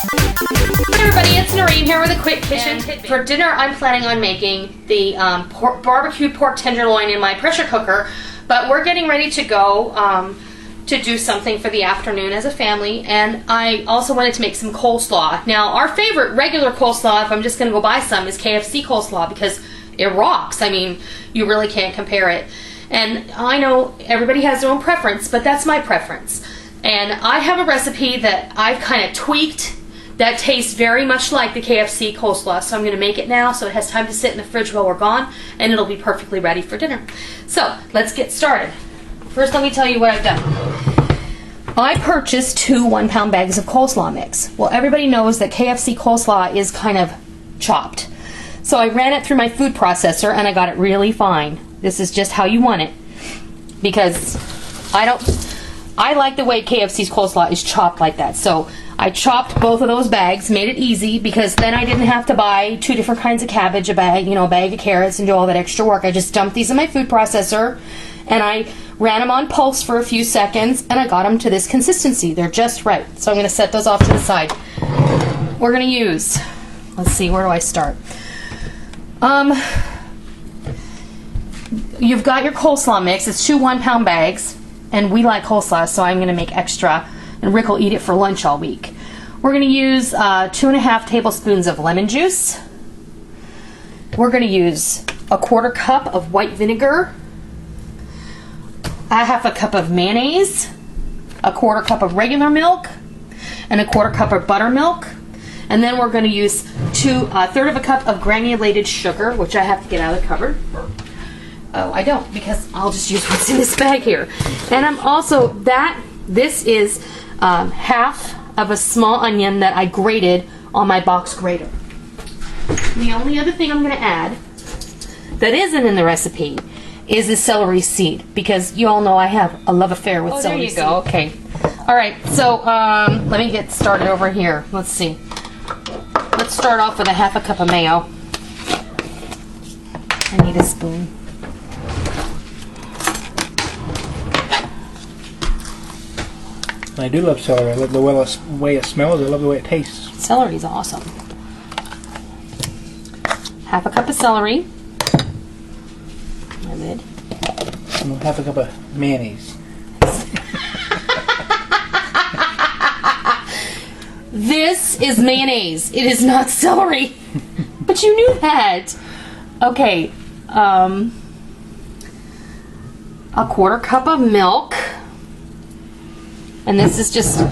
Hey everybody, it's Noreen here with a quick kitchen tidbit. For dinner, I'm planning on making the barbecued pork tenderloin in my pressure cooker, but we're getting ready to go to do something for the afternoon as a family, and I also wanted to make some coleslaw. Now, our favorite regular coleslaw, if I'm just going to go buy some, is KFC coleslaw because it rocks. I mean, you really can't compare it. And I know everybody has their own preference, but that's my preference. And I have a recipe that I've kind of tweaked that tastes very much like the KFC coleslaw, so I'm going to make it now so it has time to sit in the fridge while we're gone, and it'll be perfectly ready for dinner. So, let's get started. First, let me tell you what I've done. I purchased 2 1-pound bags of coleslaw mix. Well, everybody knows that KFC coleslaw is kind of chopped. So I ran it through my food processor and I got it really fine. This is just how you want it, because I like the way KFC's coleslaw is chopped like that. So I chopped both of those bags, made it easy, because then I didn't have to buy 2 different kinds of cabbage, a bag of carrots, and do all that extra work. I just dumped these in my food processor and I ran them on pulse for a few seconds and I got them to this consistency. They're just right. So I'm going to set those off to the side. We're going to use, let's see, where do I start? You've got your coleslaw mix. It's 2 1-pound bags, and we like coleslaw, so I'm going to make extra, and Rick will eat it for lunch all week. We're going to use 2½ tablespoons of lemon juice. We're going to use a 1/4 cup of white vinegar, a 1/2 cup of mayonnaise, a 1/4 cup of regular milk, and a 1/4 cup of buttermilk. And then we're going to use 1/3 cup of granulated sugar, which I have to get out of the cupboard. Oh, I don't, because I'll just use what's in this bag here. And I'm also, this is 1/2 of a small onion that I grated on my box grater. The only other thing I'm going to add that isn't in the recipe is the celery seed, because you all know I have a love affair with celery seed. There you go. Okay. All right. So let me get started over here. Let's see. Let's start off with a 1/2 cup of mayo. I need a spoon. I do love celery. I love the way it smells. I love the way it tastes. Celery is awesome. 1/2 cup of celery. My lid. And 1/2 cup of mayonnaise. This is mayonnaise. It is not celery. But you knew that. Okay. A 1/4 cup of milk. And this is just,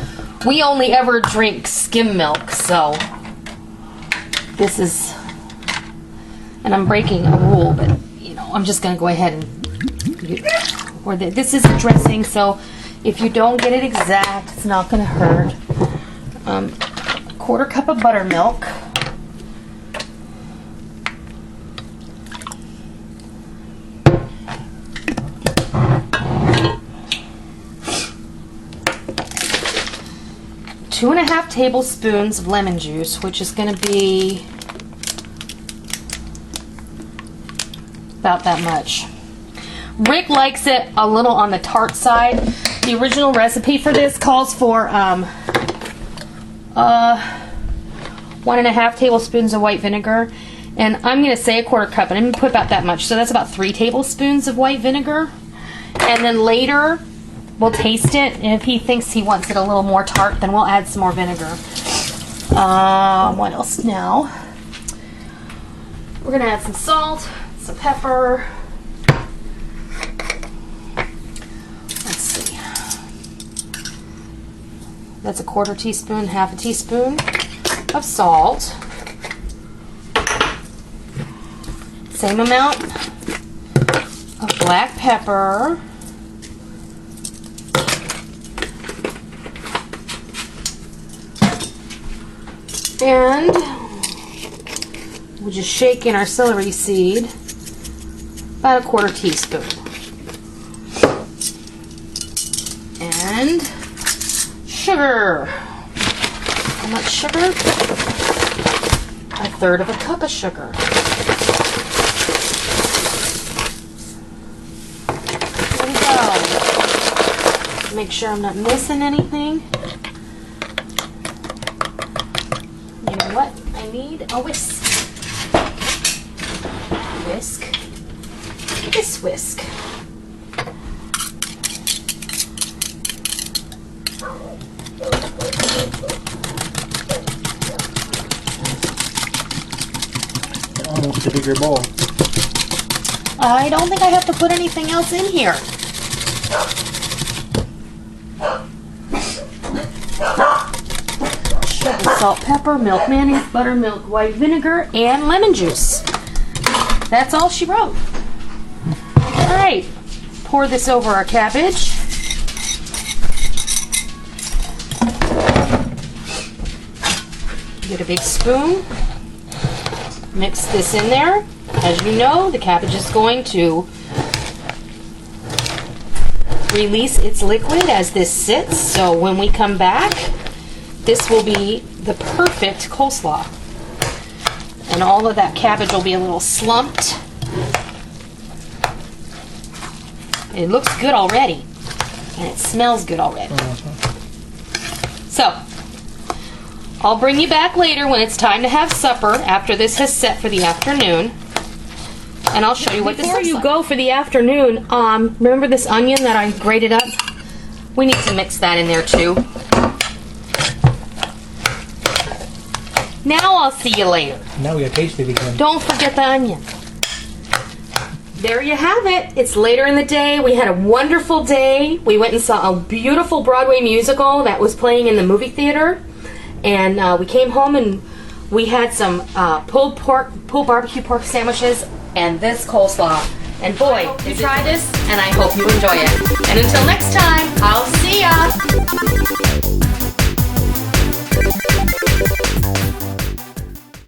we only ever drink skim milk, so this is, and I'm breaking a rule, but I'm just going to go ahead and, this is a dressing, so if you don't get it exact, it's not going to hurt. 1/4 cup of buttermilk. Two 2½ tablespoons of lemon juice, which is going to be about that much. Rick likes it a little on the tart side. The original recipe for this calls for 1½ tablespoons of white vinegar, and I'm going to say a 1/4 cup, and I'm going to put about that much, so that's about 3 tablespoons of white vinegar. And then later we'll taste it, and if he thinks he wants it a little more tart, then we'll add some more vinegar. What else now? We're going to add some salt, some pepper. Let's see. That's a 1/4 teaspoon, 1/2 teaspoon of salt. Same amount of black pepper. And we'll just shake in our celery seed, about a 1/4 teaspoon. And sugar. How much sugar? 1/3 cup of sugar. There we go. Make sure I'm not missing anything. what? I need a whisk. Whisk. This whisk. Almost a bigger bowl. I don't think I have to put anything else in here. Sugar, salt, pepper, milk, mayonnaise, buttermilk, white vinegar, and lemon juice. That's all she wrote. All right, pour this over our cabbage. Get a big spoon. Mix this in there. As you know, the cabbage is going to release its liquid as this sits. So when we come back, this will be the perfect coleslaw. And all of that cabbage will be a little slumped. It looks good already. And it smells good already. So, I'll bring you back later when it's time to have supper after this has set for the afternoon. And I'll show you what this looks like. Before you go for the afternoon, remember this onion that I grated up? We need to mix that in there too. Now I'll see you later. Now we got taste it again. Don't forget the onion. There you have it. It's later in the day. We had a wonderful day. We went and saw a beautiful Broadway musical that was playing in the movie theater. And we came home and we had some pulled barbecue pork sandwiches and this coleslaw. And boy, did you try this, and I hope you enjoy it. And until next time, I'll see ya!